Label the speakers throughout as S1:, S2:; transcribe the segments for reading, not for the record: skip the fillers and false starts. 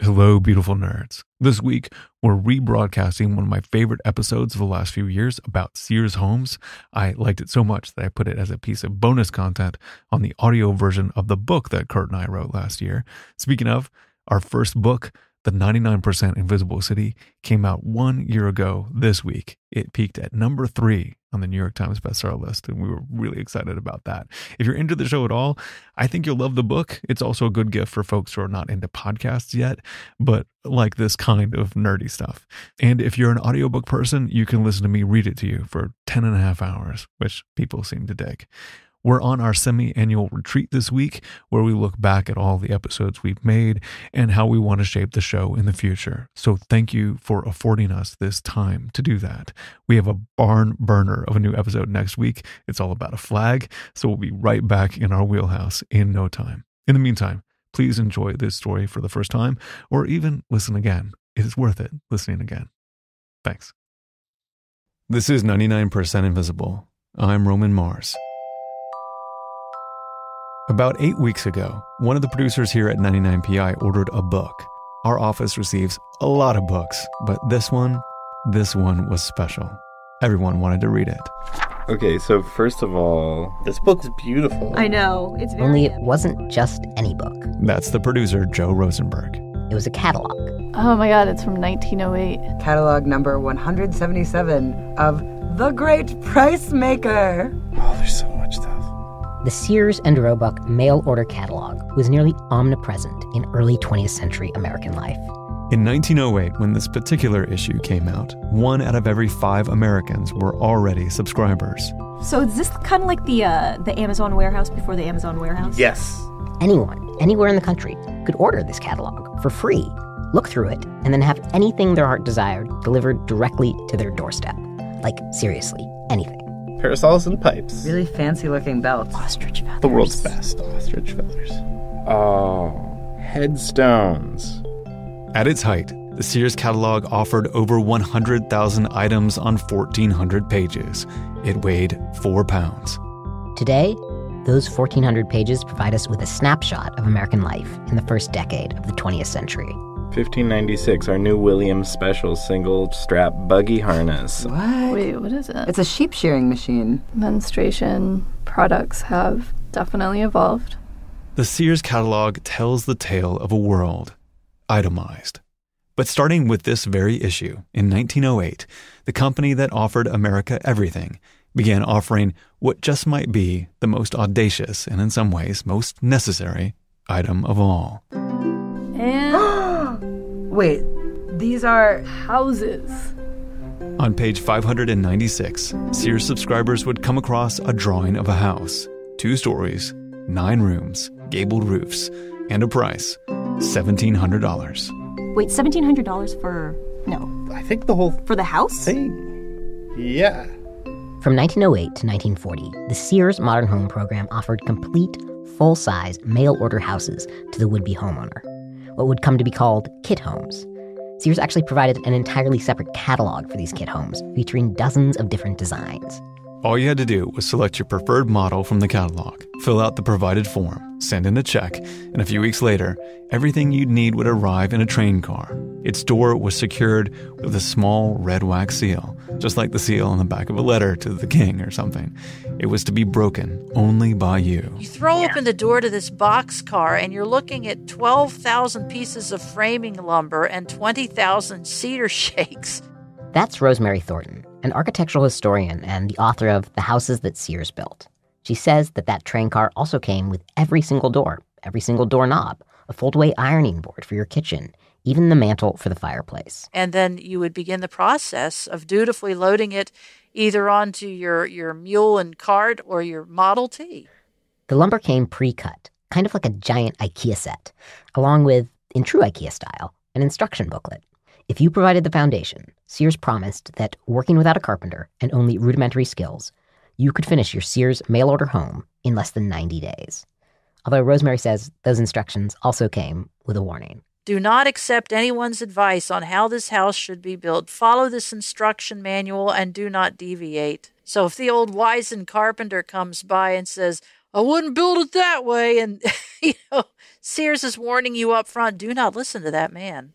S1: Hello, beautiful nerds. This week, we're rebroadcasting one of my favorite episodes of the last few years about Sears Homes. I liked it so much that I put it as a piece of bonus content on the audio version of the book that Kurt and I wrote last year. Speaking of, our first book, The 99% Invisible City, came out 1 year ago this week. It peaked at number 3 on the New York Times bestseller list, and we were really excited about that. If you're into the show at all, I think you'll love the book. It's also a good gift for folks who are not into podcasts yet, but like this kind of nerdy stuff. And if you're an audiobook person, you can listen to me read it to you for 10 and a half hours, which people seem to dig. We're on our semi-annual retreat this week where we look back at all the episodes we've made and how we want to shape the show in the future. So thank you for affording us this time to do that. We have a barn burner of a new episode next week. It's all about a flag, so we'll be right back in our wheelhouse in no time. In the meantime, please enjoy this story for the first time or even listen again. It is worth it listening again. Thanks. This is 99% Invisible. I'm Roman Mars. About 8 weeks ago, one of the producers here at 99PI ordered a book. Our office receives a lot of books, but this one was special. Everyone wanted to read it.
S2: Okay, so first of all, this book is beautiful.
S3: I know, it's very
S4: Only it wasn't just any book.
S1: That's the producer, Joe Rosenberg.
S4: It was a catalog.
S5: Oh my God, it's from 1908.
S6: Catalog number 177 of The Great Price Maker.
S2: Oh, there's so much stuff.
S4: The Sears and Roebuck mail-order catalog was nearly omnipresent in early 20th century American life.
S1: In 1908, when this particular issue came out, 1 out of every 5 Americans were already subscribers.
S3: So is this kind of like the Amazon warehouse before the Amazon warehouse?
S2: Yes.
S4: Anyone, anywhere in the country, could order this catalog for free, look through it, and then have anything their heart desired delivered directly to their doorstep. Like, seriously, anything.
S2: Parasols and pipes.
S6: Really fancy-looking belts.
S3: Ostrich feathers.
S2: The world's best ostrich feathers. Oh, headstones.
S1: At its height, the Sears catalog offered over 100,000 items on 1,400 pages. It weighed 4 pounds.
S4: Today, those 1,400 pages provide us with a snapshot of American life in the first decade of the 20th century.
S2: 1596, our new Williams Special single-strap buggy harness.
S6: What?
S5: Wait, what is it?
S6: It's a sheep shearing machine.
S5: Menstruation products have definitely evolved.
S1: The Sears catalog tells the tale of a world, itemized. But starting with this very issue, in 1908, the company that offered America everything began offering what just might be the most audacious and in some ways most necessary item of all.
S5: And
S6: Wait, these are...
S5: houses.
S1: On page 596, Sears subscribers would come across a drawing of a house, 2 stories, 9 rooms, gabled roofs, and a price, $1,700.
S3: Wait, $1,700 for... No.
S2: I think the whole
S3: For the house?
S2: thing. Yeah.
S4: From 1908 to 1940, the Sears Modern Home program offered complete, full-size mail-order houses to the would-be homeowner, what would come to be called kit homes. Sears actually provided an entirely separate catalog for these kit homes, featuring dozens of different designs.
S1: All you had to do was select your preferred model from the catalog, fill out the provided form, send in a check, and a few weeks later, everything you'd need would arrive in a train car. Its door was secured with a small red wax seal, just like the seal on the back of a letter to the king or something. It was to be broken only by you.
S7: You throw open the door to this boxcar and you're looking at 12,000 pieces of framing lumber and 20,000 cedar shakes.
S4: That's Rosemary Thornton, an architectural historian and the author of The Houses That Sears Built. She says that train car also came with every single doorknob, a fold-away ironing board for your kitchen, even the mantle for the fireplace.
S7: And then you would begin the process of dutifully loading it either onto your mule and cart or your Model T.
S4: The lumber came pre-cut, kind of like a giant IKEA set, along with, in true IKEA style, an instruction booklet. If you provided the foundation, Sears promised that working without a carpenter and only rudimentary skills, you could finish your Sears mail-order home in less than 90 days. Although Rosemary says those instructions also came with a warning.
S7: Do not accept anyone's advice on how this house should be built. Follow this instruction manual and do not deviate. So if the old wizened carpenter comes by and says, I wouldn't build it that way, and Sears is warning you up front, do not listen to that man.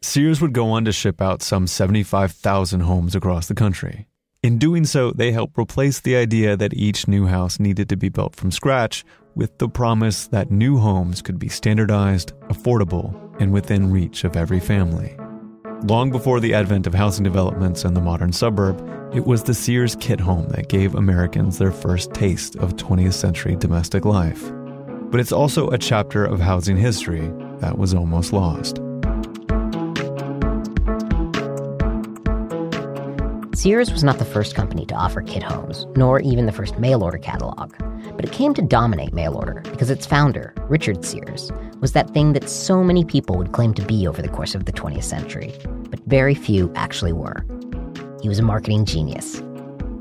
S1: Sears would go on to ship out some 75,000 homes across the country. In doing so, they helped replace the idea that each new house needed to be built from scratch with the promise that new homes could be standardized, affordable, and within reach of every family. Long before the advent of housing developments and the modern suburb, it was the Sears kit home that gave Americans their first taste of 20th century domestic life. But it's also a chapter of housing history that was almost lost.
S4: Sears was not the first company to offer kit homes, nor even the first mail-order catalog. But it came to dominate mail order because its founder, Richard Sears, was that thing that so many people would claim to be over the course of the 20th century, but very few actually were. He was a marketing genius.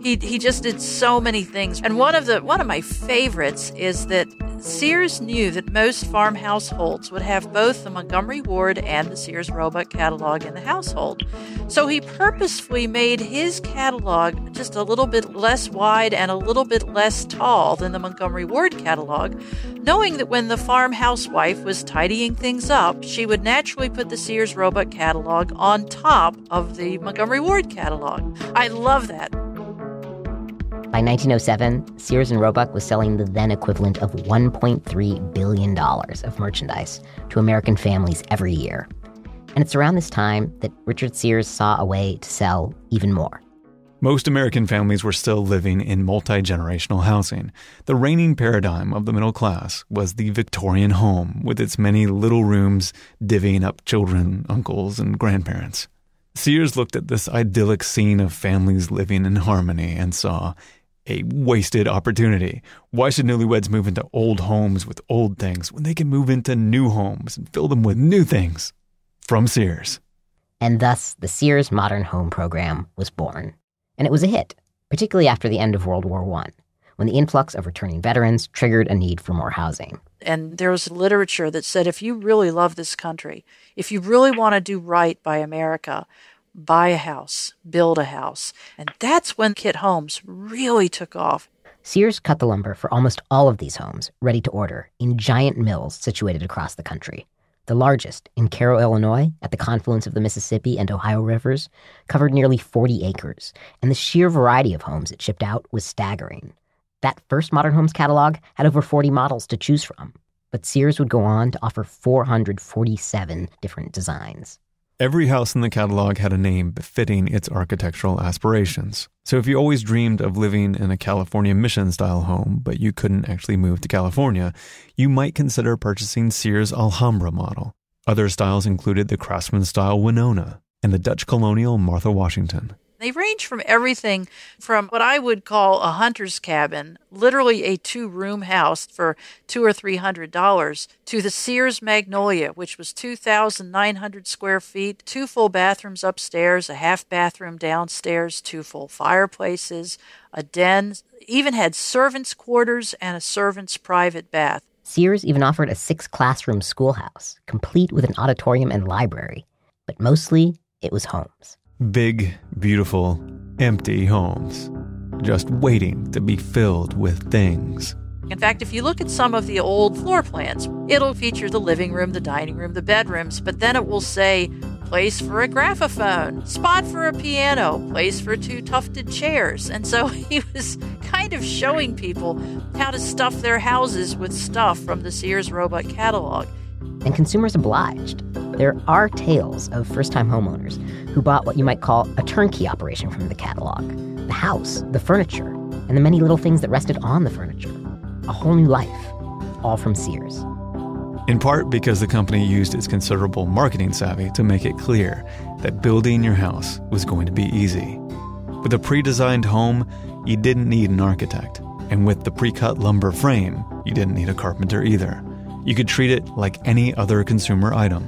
S7: He just did so many things. And one of my favorites is that Sears knew that most farm households would have both the Montgomery Ward and the Sears Roebuck catalog in the household. So he purposefully made his catalog just a little bit less wide and a little bit less tall than the Montgomery Ward catalog, knowing that when the farm housewife was tidying things up, she would naturally put the Sears Roebuck catalog on top of the Montgomery Ward catalog. I love that.
S4: By 1907, Sears and Roebuck was selling the then equivalent of $1.3 billion of merchandise to American families every year. And it's around this time that Richard Sears saw a way to sell even more.
S1: Most American families were still living in multi-generational housing. The reigning paradigm of the middle class was the Victorian home, with its many little rooms divvying up children, uncles, and grandparents. Sears looked at this idyllic scene of families living in harmony and saw a wasted opportunity. Why should newlyweds move into old homes with old things when they can move into new homes and fill them with new things? From Sears.
S4: And thus, the Sears Modern Home program was born. And it was a hit, particularly after the end of World War I, when the influx of returning veterans triggered a need for more housing.
S7: And there was literature that said, if you really love this country, if you really want to do right by America, buy a house, build a house. And that's when kit homes really took off.
S4: Sears cut the lumber for almost all of these homes, ready to order, in giant mills situated across the country. The largest, in Cairo, Illinois, at the confluence of the Mississippi and Ohio rivers, covered nearly 40 acres, and the sheer variety of homes it shipped out was staggering. That first Modern Homes catalog had over 40 models to choose from, but Sears would go on to offer 447 different designs.
S1: Every house in the catalog had a name befitting its architectural aspirations. So if you always dreamed of living in a California Mission-style home, but you couldn't actually move to California, you might consider purchasing Sears' Alhambra model. Other styles included the Craftsman-style Winona and the Dutch colonial Martha Washington.
S7: They range from everything from what I would call a hunter's cabin, literally a 2-room house for $200 or $300, to the Sears Magnolia, which was 2,900 square feet, 2 full bathrooms upstairs, a half bathroom downstairs, 2 full fireplaces, a den, even had servants' quarters and a servant's private bath.
S4: Sears even offered a 6-classroom schoolhouse, complete with an auditorium and library. But mostly, it was homes.
S1: Big, beautiful, empty homes, just waiting to be filled with things.
S7: In fact, if you look at some of the old floor plans, it'll feature the living room, the dining room, the bedrooms, but then it will say place for a graphophone, spot for a piano, place for 2 tufted chairs. And so he was kind of showing people how to stuff their houses with stuff from the Sears Roebuck catalog.
S4: And consumers obliged. There are tales of first-time homeowners who bought what you might call a turnkey operation from the catalog. The house, the furniture, and the many little things that rested on the furniture. A whole new life, all from Sears.
S1: In part because the company used its considerable marketing savvy to make it clear that building your house was going to be easy. With a pre-designed home, you didn't need an architect. And with the pre-cut lumber frame, you didn't need a carpenter either. You could treat it like any other consumer item.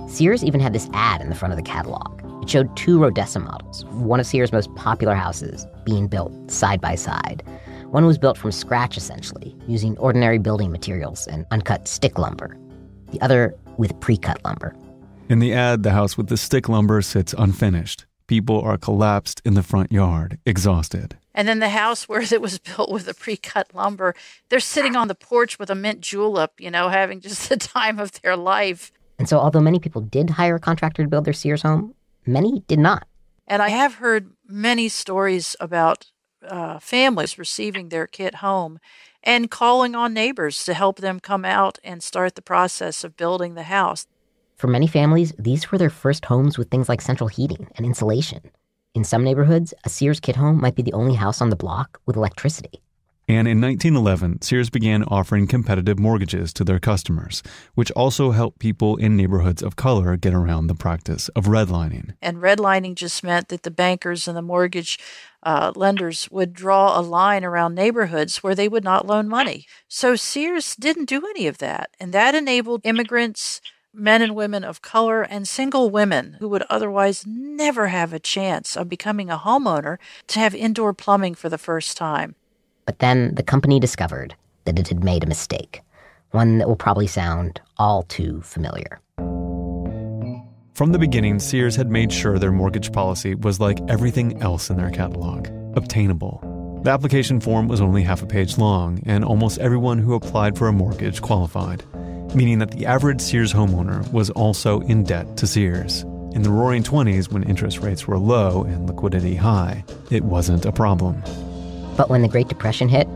S4: Sears even had this ad in the front of the catalog. It showed 2 Rodessa models, one of Sears' most popular houses, being built side by side. One was built from scratch, essentially, using ordinary building materials and uncut stick lumber. The other with pre-cut lumber.
S1: In the ad, the house with the stick lumber sits unfinished. People are collapsed in the front yard, exhausted.
S7: And then the house where it was built with the pre-cut lumber, they're sitting on the porch with a mint julep, having just the time of their life.
S4: And so although many people did hire a contractor to build their Sears home, many did not.
S7: And I have heard many stories about families receiving their kit home and calling on neighbors to help them come out and start the process of building the house.
S4: For many families, these were their first homes with things like central heating and insulation. In some neighborhoods, a Sears kit home might be the only house on the block with electricity.
S1: And in 1911, Sears began offering competitive mortgages to their customers, which also helped people in neighborhoods of color get around the practice of redlining.
S7: And redlining just meant that the bankers and the mortgage lenders would draw a line around neighborhoods where they would not loan money. So Sears didn't do any of that. And that enabled immigrants, men and women of color, and single women who would otherwise never have a chance of becoming a homeowner to have indoor plumbing for the first time.
S4: But then the company discovered that it had made a mistake, one that will probably sound all too familiar.
S1: From the beginning, Sears had made sure their mortgage policy was like everything else in their catalog, obtainable. The application form was only half a page long, and almost everyone who applied for a mortgage qualified, meaning that the average Sears homeowner was also in debt to Sears. In the Roaring 20s, when interest rates were low and liquidity high, it wasn't a problem.
S4: But when the Great Depression hit,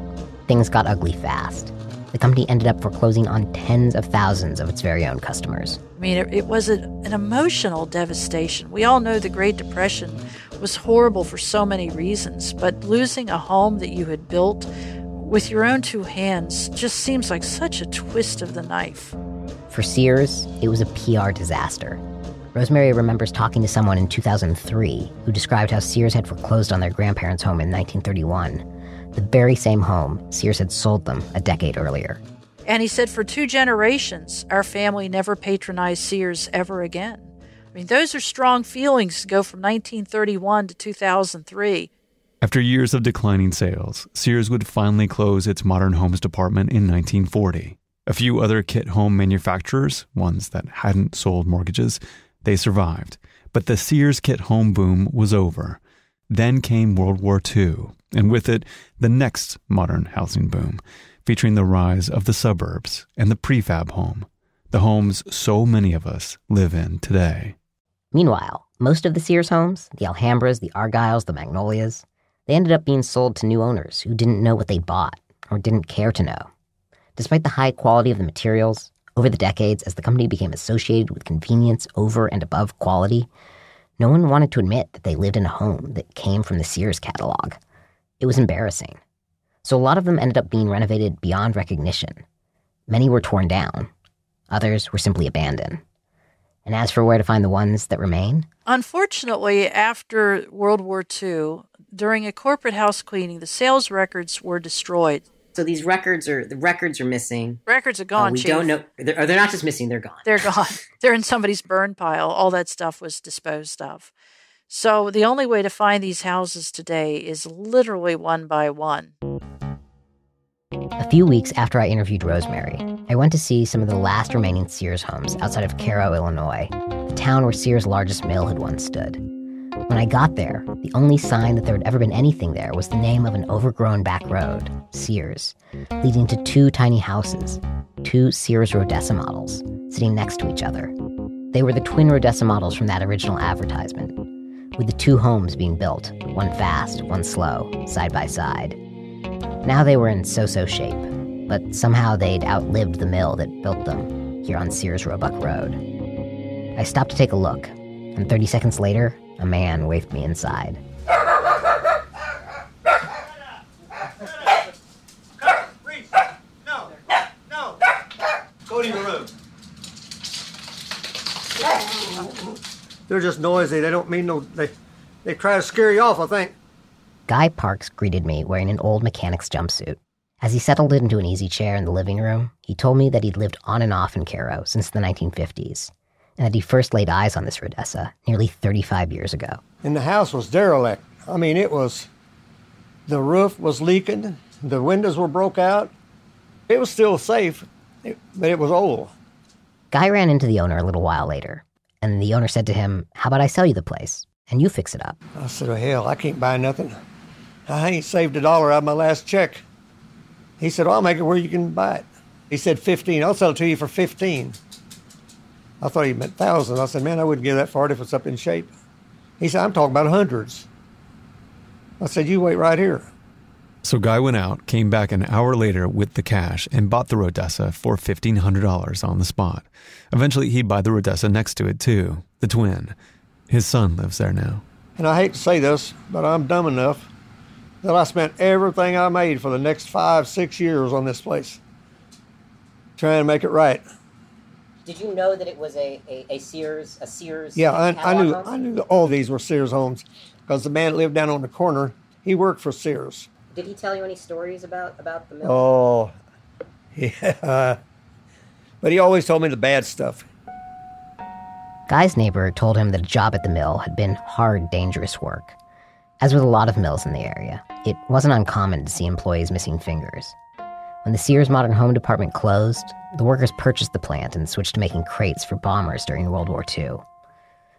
S4: things got ugly fast. The company ended up foreclosing on tens of thousands of its very own customers.
S7: I mean, it was an emotional devastation. We all know the Great Depression was horrible for so many reasons, but losing a home that you had built with your own two hands just seems like such a twist of the knife.
S4: For Sears, it was a PR disaster. Rosemary remembers talking to someone in 2003 who described how Sears had foreclosed on their grandparents' home in 1931, the very same home Sears had sold them a decade earlier.
S7: And he said, for 2 generations, our family never patronized Sears ever again. I mean, those are strong feelings to go from 1931 to 2003.
S1: After years of declining sales, Sears would finally close its modern homes department in 1940. A few other kit home manufacturers, ones that hadn't sold mortgages, they survived. But the Sears kit home boom was over. Then came World War II, and with it, the next modern housing boom, featuring the rise of the suburbs and the prefab home, the homes so many of us live in today.
S4: Meanwhile, most of the Sears homes, the Alhambras, the Argyles, the Magnolias, they ended up being sold to new owners who didn't know what they'd bought or didn't care to know. Despite the high quality of the materials, over the decades, as the company became associated with convenience over and above quality, no one wanted to admit that they lived in a home that came from the Sears catalog. It was embarrassing. So a lot of them ended up being renovated beyond recognition. Many were torn down. Others were simply abandoned. And as for where to find the ones that remain?
S7: Unfortunately, after World War II, during a corporate house cleaning, the sales records were destroyed.
S8: So the records are missing.
S7: Records are gone,
S8: We
S7: Chief.
S8: don't know. They're not just missing, they're gone.
S7: They're gone. They're in somebody's burn pile. All that stuff was disposed of. So the only way to find these houses today is literally one by one.
S4: A few weeks after I interviewed Rosemary, I went to see some of the last remaining Sears homes outside of Cairo, Illinois, the town where Sears' largest mill had once stood. When I got there, the only sign that there had ever been anything there was the name of an overgrown back road, Sears, leading to 2 tiny houses, 2 Sears Rodessa models, sitting next to each other. They were the twin Rodessa models from that original advertisement, with the 2 homes being built, one fast, one slow, side by side. Now they were in so-so shape, but somehow they'd outlived the mill that built them here on Sears Roebuck Road. I stopped to take a look, and 30 seconds later, a man waved me inside.
S9: No. Go to your room. They're just noisy. They don't mean no... They try to scare you off, I think.
S4: Guy Parks greeted me wearing an old mechanic's jumpsuit. As he settled into an easy chair in the living room, he told me that he'd lived on and off in Cairo since the 1950s, and that he first laid eyes on this Rodessa nearly 35 years ago.
S9: And the house was derelict. I mean, it was... The roof was leaking. The windows were broke out. It was still safe, but it was old.
S4: Guy ran into the owner a little while later, and the owner said to him, "How about I sell you the place, and you fix it up?"
S9: I said, "Oh, hell, I can't buy nothing. I ain't saved $1 out of my last check. He said, I'll make it where you can buy it. He said 15. I'll sell it to you for 15. I thought he meant thousands. I said, man, I wouldn't give that for it if it's up in shape. He said, I'm talking about hundreds. I said, you wait right here.
S1: So Guy went out, came back an hour later with the cash, and bought the Rodessa for $1,500 on the spot. Eventually, he'd buy the Rodessa next to it too, the twin. His son lives there now.
S9: And I hate to say this, but I'm dumb enough that I spent everything I made for the next 5-6 years on this place, trying to make it right.
S4: Did you know that it was a Sears?
S9: Yeah, I knew that all these were Sears homes because the man that lived down on the corner, he worked for Sears.
S4: Did he tell you any stories about the mill?
S9: Oh, yeah. But he always told me the bad stuff.
S4: Guy's neighbor told him that a job at the mill had been hard, dangerous work. As with a lot of mills in the area, it wasn't uncommon to see employees missing fingers. When the Sears Modern Home Department closed, the workers purchased the plant and switched to making crates for bombers during World War II.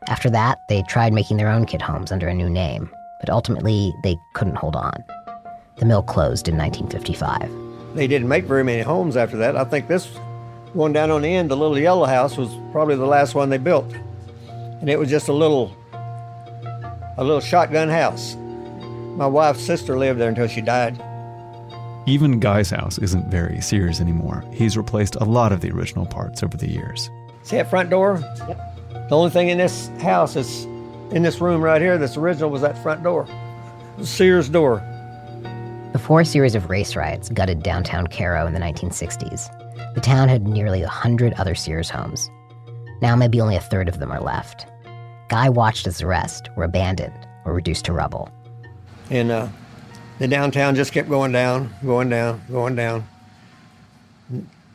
S4: After that, they tried making their own kit homes under a new name, but ultimately they couldn't hold on. The mill closed in 1955.
S9: They didn't make very many homes after that. I think this one down on the end, the little yellow house, was probably the last one they built. And it was just a little shotgun house. My wife's sister lived there until she died.
S1: Even Guy's house isn't very Sears anymore. He's replaced a lot of the original parts over the years.
S9: See that front door?
S4: Yep.
S9: The only thing in this house is, in this room right here, that's original was that front door. The Sears door.
S4: Before a series of race riots gutted downtown Cairo in the 1960s, the town had nearly 100 other Sears homes. Now maybe only a third of them are left. Guy watched as the rest were abandoned or reduced to rubble.
S9: And the downtown just kept going down, going down, going down.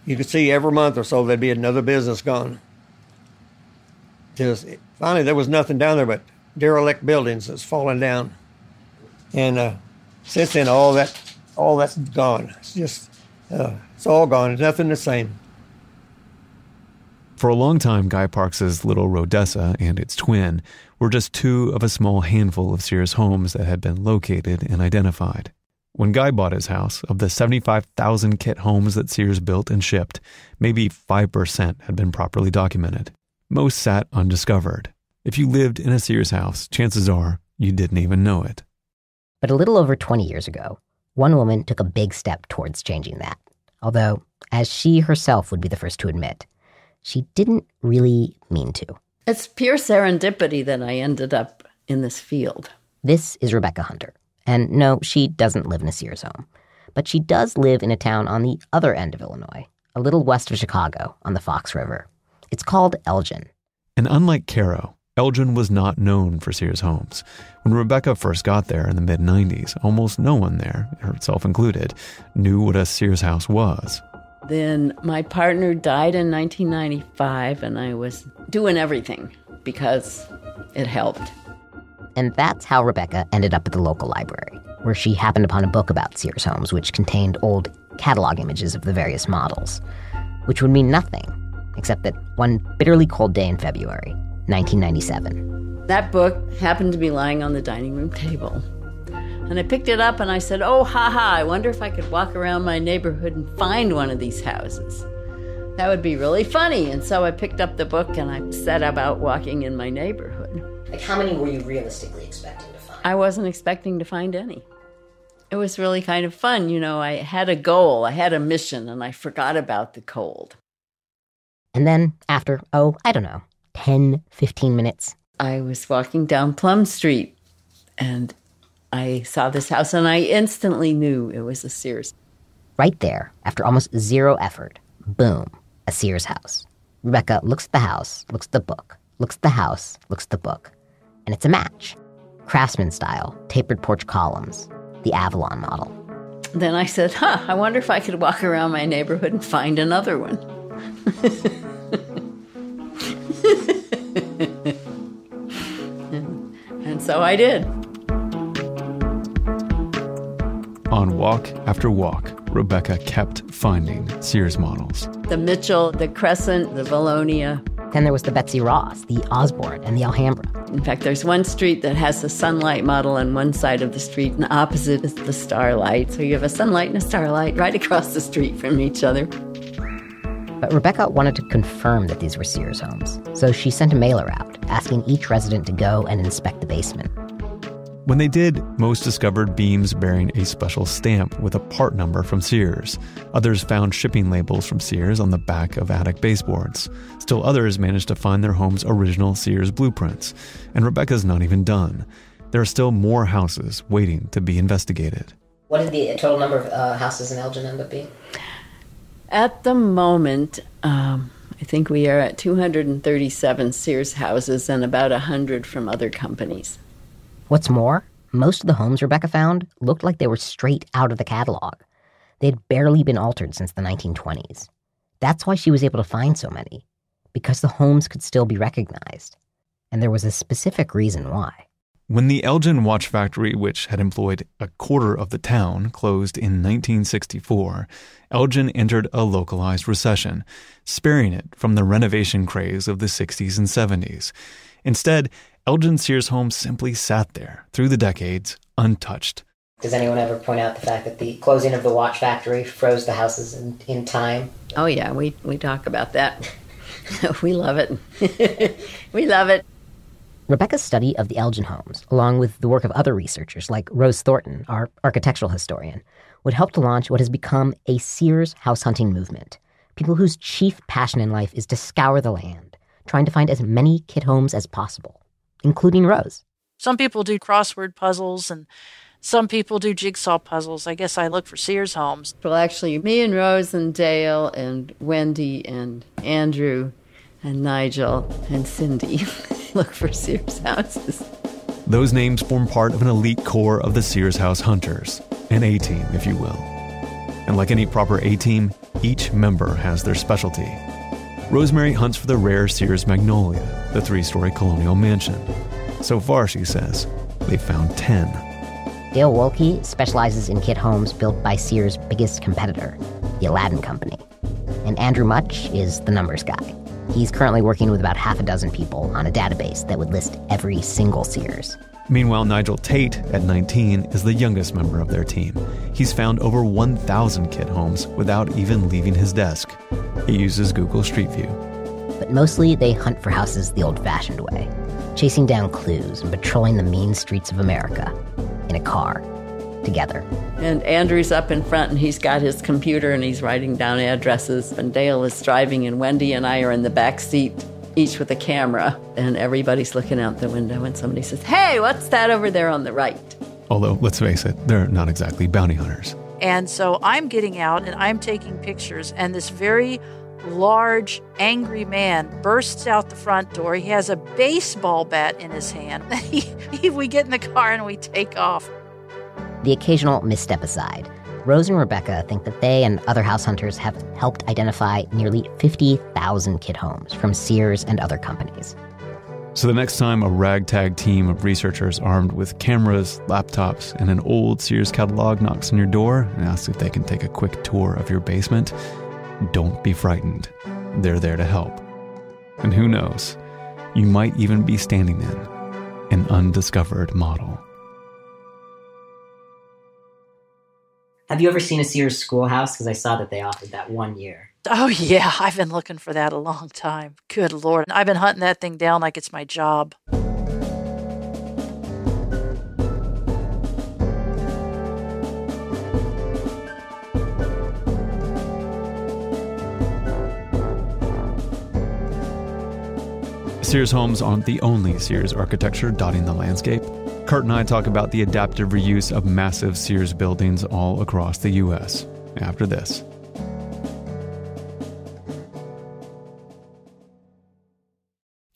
S9: You could see every month or so there'd be another business gone. Finally, there was nothing down there but derelict buildings that's falling down. And since then, all that's gone. It's just, it's all gone. There's nothing the same.
S1: For a long time, Guy Parks' little Rodessa and its twin were just two of a small handful of Sears homes that had been located and identified. When Guy bought his house, of the 75,000 kit homes that Sears built and shipped, maybe 5% had been properly documented. Most sat undiscovered. If you lived in a Sears house, chances are you didn't even know it.
S4: But a little over 20 years ago, one woman took a big step towards changing that. Although, as she herself would be the first to admit, she didn't really mean to.
S10: It's pure serendipity that I ended up in this field.
S4: This is Rebecca Hunter. And no, she doesn't live in a Sears home. But she does live in a town on the other end of Illinois, a little west of Chicago on the Fox River. It's called Elgin.
S1: And unlike Cairo, Elgin was not known for Sears homes. When Rebecca first got there in the mid-90s, almost no one there, herself included, knew what a Sears house was.
S10: Then my partner died in 1995, and I was doing everything because it helped.
S4: And that's how Rebecca ended up at the local library, where she happened upon a book about Sears homes, which contained old catalog images of the various models, which would mean nothing, except that one bitterly cold day in February, 1997.
S10: That book happened to be lying on the dining room table. And I picked it up and I said, oh, I wonder if I could walk around my neighborhood and find one of these houses. That would be really funny. And so I picked up the book and I set about walking in my neighborhood.
S4: Like, how many were you realistically expecting to find?
S10: I wasn't expecting to find any. It was really kind of fun. You know, I had a goal, I had a mission, and I forgot about the cold.
S4: And then after, 10, 15 minutes,
S10: I was walking down Plum Street and I saw this house and I instantly knew it was a Sears.
S4: Right there, after almost zero effort, boom, a Sears house. Rebecca looks at the house, looks at the book, looks at the house, looks at the book, and it's a match. Craftsman style, tapered porch columns, the Avalon model.
S10: Then I said, I wonder if I could walk around my neighborhood and find another one. And so I did.
S1: On walk after walk, Rebecca kept finding Sears models.
S10: The Mitchell, the Crescent, the Valonia,
S4: Then there was the Betsy Ross, the Osborne, and the Alhambra.
S10: In fact, there's one street that has a Sunlight model on one side of the street, and the opposite is the Starlight. So you have a Sunlight and a Starlight right across the street from each other.
S4: But Rebecca wanted to confirm that these were Sears homes, so she sent a mailer out, asking each resident to go and inspect the basement.
S1: When they did, most discovered beams bearing a special stamp with a part number from Sears. Others found shipping labels from Sears on the back of attic baseboards. Still others managed to find their home's original Sears blueprints. And Rebecca's not even done. There are still more houses waiting to be investigated.
S4: What did the total number of houses in Elgin end up being?
S10: At the moment, I think we are at 237 Sears houses and about 100 from other companies.
S4: What's more, most of the homes Rebecca found looked like they were straight out of the catalog. They had barely been altered since the 1920s. That's why she was able to find so many, because the homes could still be recognized. And there was a specific reason why.
S1: When the Elgin watch factory, which had employed a quarter of the town, closed in 1964, Elgin entered a localized recession, sparing it from the renovation craze of the 60s and 70s. Instead, Elgin Sears homes simply sat there through the decades, untouched.
S4: Does anyone ever point out the fact that the closing of the watch factory froze the houses in time?
S10: Oh yeah, we talk about that. We love it. We love it.
S4: Rebecca's study of the Elgin homes, along with the work of other researchers like Rose Thornton, our architectural historian, would help to launch what has become a Sears house hunting movement. People whose chief passion in life is to scour the land, trying to find as many kit homes as possible, including Rose.
S7: Some people do crossword puzzles and some people do jigsaw puzzles. I guess I look for Sears homes.
S10: Well, actually, me and Rose and Dale and Wendy and Andrew and Nigel and Cindy look for Sears houses.
S1: Those names form part of an elite core of the Sears House Hunters, an A-team, if you will. And like any proper A-team, each member has their specialty. Rosemary hunts for the rare Sears Magnolia, the 3-story colonial mansion. So far, she says, they've found 10.
S4: Dale Wolke specializes in kit homes built by Sears' biggest competitor, the Aladdin Company. And Andrew Much is the numbers guy. He's currently working with about half a dozen people on a database that would list every single Sears.
S1: Meanwhile, Nigel Tate, at 19, is the youngest member of their team. He's found over 1,000 kit homes without even leaving his desk. He uses Google Street View.
S4: But mostly they hunt for houses the old-fashioned way, chasing down clues and patrolling the mean streets of America in a car, together.
S10: And Andrew's up in front and he's got his computer and he's writing down addresses. And Dale is driving and Wendy and I are in the back seat, each with a camera. And everybody's looking out the window and somebody says, "Hey, what's that over there on the right?"
S1: Although, let's face it, they're not exactly bounty hunters.
S7: And so I'm getting out and I'm taking pictures, and this very large, angry man bursts out the front door. He has a baseball bat in his hand. We get in the car and we take off.
S4: The occasional misstep aside, Rose and Rebecca think that they and other house hunters have helped identify nearly 50,000 kit homes from Sears and other companies.
S1: So the next time a ragtag team of researchers armed with cameras, laptops, and an old Sears catalog knocks on your door and asks if they can take a quick tour of your basement, don't be frightened. They're there to help. And who knows, you might even be standing in an undiscovered model.
S8: Have you ever seen a Sears schoolhouse? Because I saw that they offered that one year.
S7: Oh, yeah. I've been looking for that a long time. Good Lord. I've been hunting that thing down like it's my job.
S1: Sears homes aren't the only Sears architecture dotting the landscape. Kurt and I talk about the adaptive reuse of massive Sears buildings all across the U.S. after this.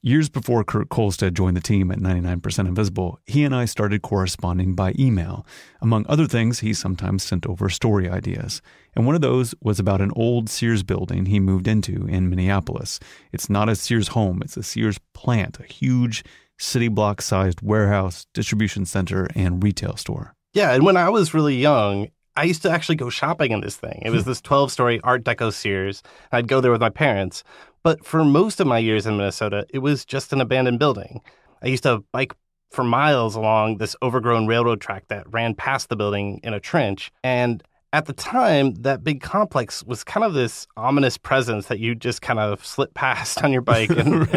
S1: Years before Kurt Kolstad joined the team at 99% Invisible, he and I started corresponding by email. Among other things, he sometimes sent over story ideas. And one of those was about an old Sears building he moved into in Minneapolis. It's not a Sears home, it's a Sears plant, a huge city block-sized warehouse, distribution center, and retail store.
S11: Yeah, and when I was really young, I used to actually go shopping in this thing. It was this 12-story Art Deco Sears. I'd go there with my parents. But for most of my years in Minnesota, it was just an abandoned building. I used to bike for miles along this overgrown railroad track that ran past the building in a trench. And at the time, that big complex was kind of this ominous presence that you just kind of slip past on your bike and,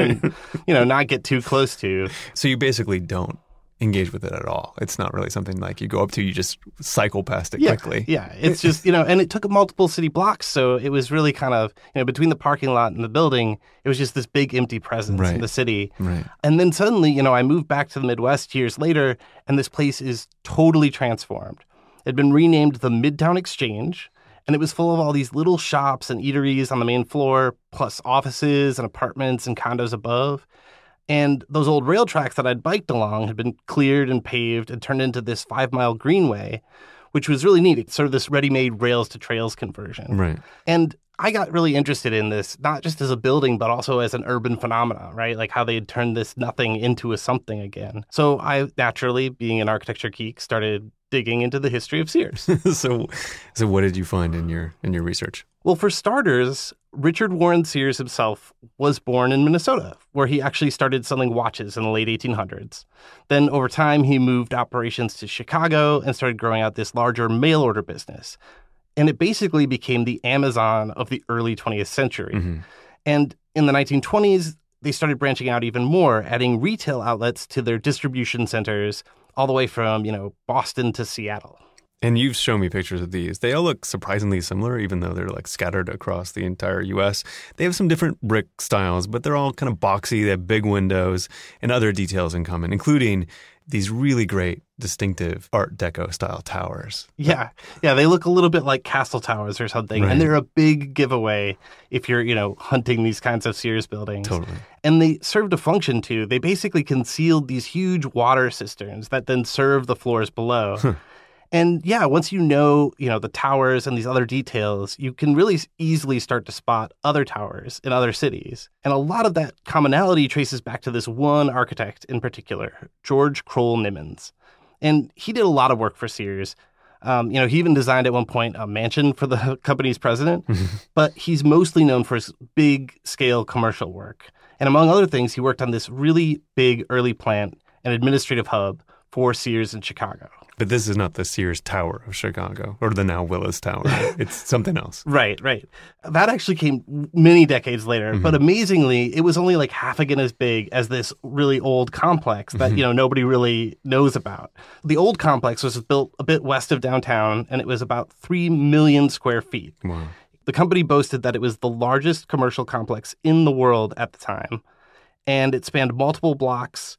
S11: and not get too close to.
S1: So you basically don't engage with it at all. It's not really something like you go up to, you just cycle past it quickly.
S11: Yeah, it's just, and it took multiple city blocks. So it was really kind of, between the parking lot and the building, it was just this big empty presence in the city.
S1: Right.
S11: And then suddenly, I moved back to the Midwest years later, and this place is totally transformed. It had been renamed the Midtown Exchange, and it was full of all these little shops and eateries on the main floor, plus offices and apartments and condos above. And those old rail tracks that I'd biked along had been cleared and paved and turned into this 5-mile greenway, which was really neat. It's sort of this ready-made rails to trails conversion.
S1: Right.
S11: And I got really interested in this, not just as a building, but also as an urban phenomenon, right? Like how they had turned this nothing into a something again. So I naturally, being an architecture geek, started digging into the history of Sears.
S1: So what did you find in your research?
S11: Well, for starters, Richard Warren Sears himself was born in Minnesota, where he actually started selling watches in the late 1800s. Then over time, he moved operations to Chicago and started growing out this larger mail order business. And it basically became the Amazon of the early 20th century.
S1: Mm-hmm.
S11: And in the 1920s, they started branching out even more, adding retail outlets to their distribution centers all the way from, Boston to Seattle.
S1: And you've shown me pictures of these. They all look surprisingly similar, even though they're like scattered across the entire U.S. They have some different brick styles, but they're all kind of boxy. They have big windows and other details in common, including these really great, distinctive Art Deco style towers.
S11: Yeah, they look a little bit like castle towers or something.
S1: Right.
S11: And they're a big giveaway if you're, hunting these kinds of Sears buildings.
S1: Totally.
S11: And they served a function too. They basically concealed these huge water cisterns that then serve the floors below. And yeah, once the towers and these other details, you can really easily start to spot other towers in other cities. And a lot of that commonality traces back to this one architect in particular, George Kroll Nimmons. And he did a lot of work for Sears. He even designed at one point a mansion for the company's president, but he's mostly known for his big-scale commercial work. And among other things, he worked on this really big early plant and administrative hub for Sears in Chicago.
S1: But this is not the Sears Tower of Chicago or the now Willis Tower. It's something else.
S11: Right. That actually came many decades later.
S1: Mm-hmm.
S11: But amazingly, it was only like half again as big as this really old complex that, nobody really knows about. The old complex was built a bit west of downtown, and it was about 3 million square feet.
S1: Wow.
S11: The company boasted that it was the largest commercial complex in the world at the time, and it spanned multiple blocks.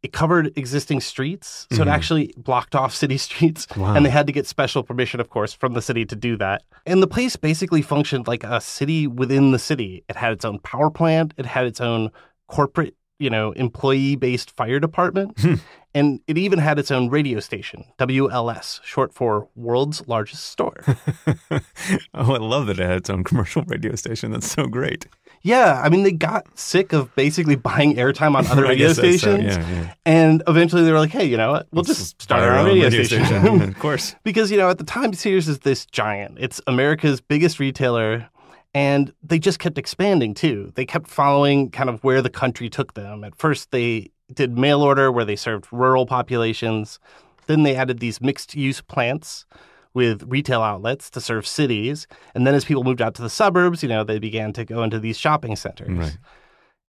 S11: It covered existing streets, so it actually blocked off city streets, and they had to get special permission, of course, from the city to do that. And the place basically functioned like a city within the city. It had its own power plant, it had its own corporate, employee-based fire department, and it even had its own radio station, WLS, short for World's Largest Store.
S1: Oh, I love that it had its own commercial radio station. That's so great.
S11: Yeah, I mean, they got sick of basically buying airtime on other radio stations.
S1: Yeah.
S11: And eventually they were like, hey, you know what? We'll just start our own radio station.
S1: Of course.
S11: Because, at the time, Sears is this giant. It's America's biggest retailer. And they just kept expanding, too. They kept following kind of where the country took them. At first, they did mail order where they served rural populations. Then they added these mixed-use plants with retail outlets to serve cities. And then as people moved out to the suburbs, they began to go into these shopping centers.
S1: Right.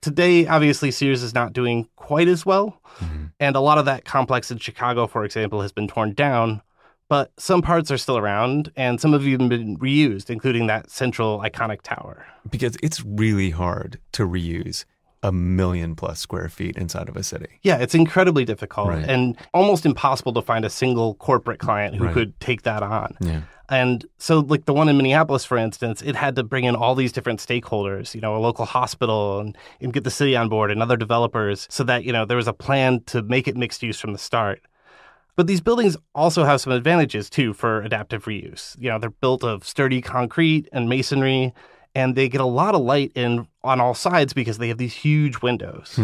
S11: Today, obviously, Sears is not doing quite as well.
S1: Mm-hmm.
S11: And a lot of that complex in Chicago, for example, has been torn down. But some parts are still around, and some have even been reused, including that central iconic tower.
S1: Because it's really hard to reuse 1 million plus square feet inside of a city.
S11: Yeah, it's incredibly difficult and almost impossible to find a single corporate client who could take that on.
S1: Yeah.
S11: And so like the one in Minneapolis, for instance, it had to bring in all these different stakeholders, a local hospital and get the city on board and other developers so that, there was a plan to make it mixed use from the start. But these buildings also have some advantages, too, for adaptive reuse. They're built of sturdy concrete and masonry, and they get a lot of light in on all sides because they have these huge windows.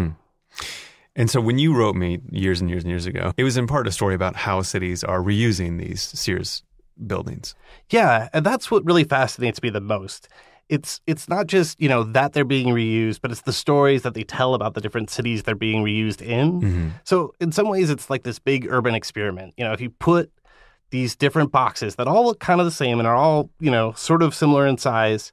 S1: And so when you wrote me years and years and years ago, it was in part a story about how cities are reusing these Sears buildings.
S11: Yeah, and that's what really fascinates me the most. It's not just, that they're being reused, but it's the stories that they tell about the different cities they're being reused in.
S1: Mm-hmm.
S11: So in some ways, it's like this big urban experiment. If you put these different boxes that all look kind of the same and are all, sort of similar in size,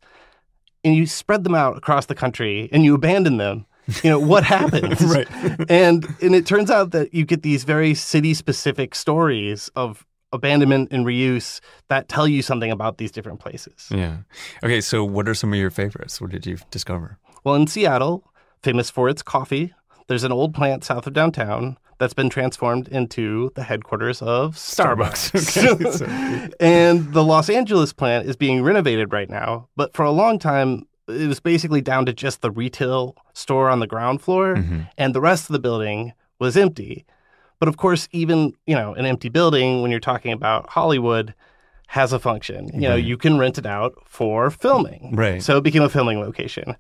S11: and you spread them out across the country and you abandon them, what happens?
S1: Right.
S11: And it turns out that you get these very city-specific stories of abandonment and reuse that tell you something about these different places.
S1: Yeah. Okay, so what are some of your favorites? What did you discover?
S11: Well, in Seattle, famous for its coffee, there's an old plant south of downtown that's been transformed into the headquarters of Starbucks.
S1: Okay.
S11: And the Los Angeles plant is being renovated right now, but for a long time, it was basically down to just the retail store on the ground floor, and the rest of the building was empty. But of course, even, an empty building, when you're talking about Hollywood, has a function. You can rent it out for filming.
S1: Right.
S11: So it became a filming location.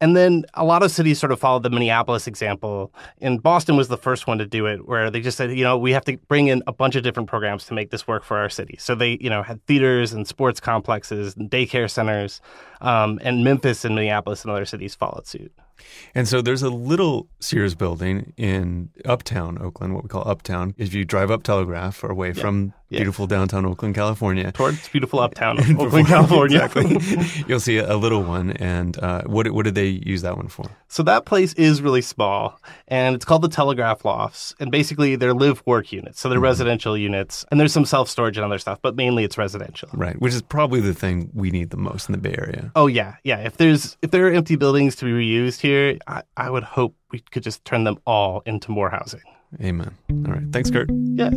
S11: And then a lot of cities sort of followed the Minneapolis example. And Boston was the first one to do it, where they just said, we have to bring in a bunch of different programs to make this work for our city. So they, had theaters and sports complexes and daycare centers. And Memphis and Minneapolis and other cities followed suit.
S1: And so there's a little Sears building in Uptown Oakland, what we call Uptown. If you drive up Telegraph or away from beautiful downtown Oakland, California.
S11: Towards beautiful Uptown Oakland, California.
S1: Exactly. You'll see a little one. And what did they use that one for?
S11: So that place is really small, and it's called the Telegraph Lofts. And basically, they're live-work units. So they're residential units. And there's some self-storage and other stuff, but mainly it's residential.
S1: Right, which is probably the thing we need the most in the Bay Area.
S11: Oh, yeah. Yeah. If there are empty buildings to be reused here, I would hope we could just turn them all into more housing.
S1: Amen. All right. Thanks, Kurt.
S11: Yeah.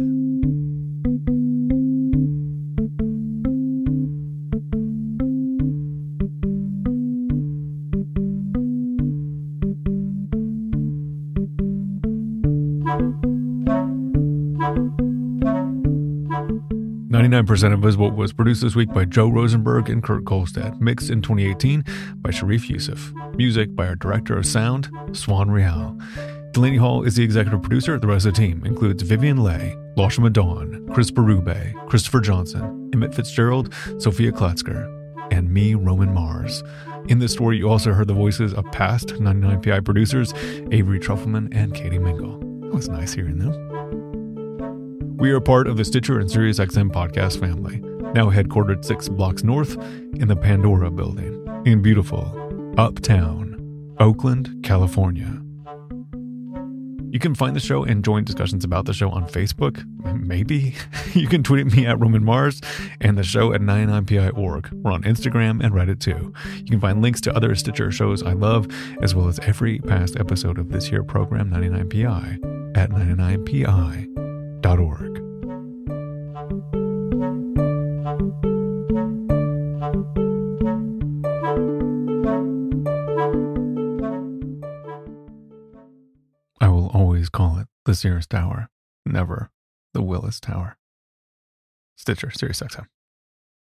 S1: "99% Invisible" was produced this week by Joe Rosenberg and Kurt Kolstad, mixed in 2018 by Sharif Yusuf. Music by our director of sound, Swan Real. Delaney Hall is the executive producer. The rest of the team includes Vivian Leigh, Lashma Dawn, Chris Berube, Christopher Johnson, Emmett Fitzgerald, Sophia Kletzger, and me, Roman Mars. In this story, you also heard the voices of past 99PI producers, Avery Trufelman and Katie Mingle. It was nice hearing them. We are part of the Stitcher and SiriusXM podcast family, now headquartered 6 blocks north in the Pandora building in beautiful Uptown, Oakland, California. You can find the show and join discussions about the show on Facebook, maybe. You can tweet at me at Roman Mars and the show at 99pi.org. We're on Instagram and Reddit too. You can find links to other Stitcher shows I love, as well as every past episode of this here program, 99pi, at 99pi.org. I will always call it the Sears Tower, never the Willis Tower. Stitcher, SiriusXM.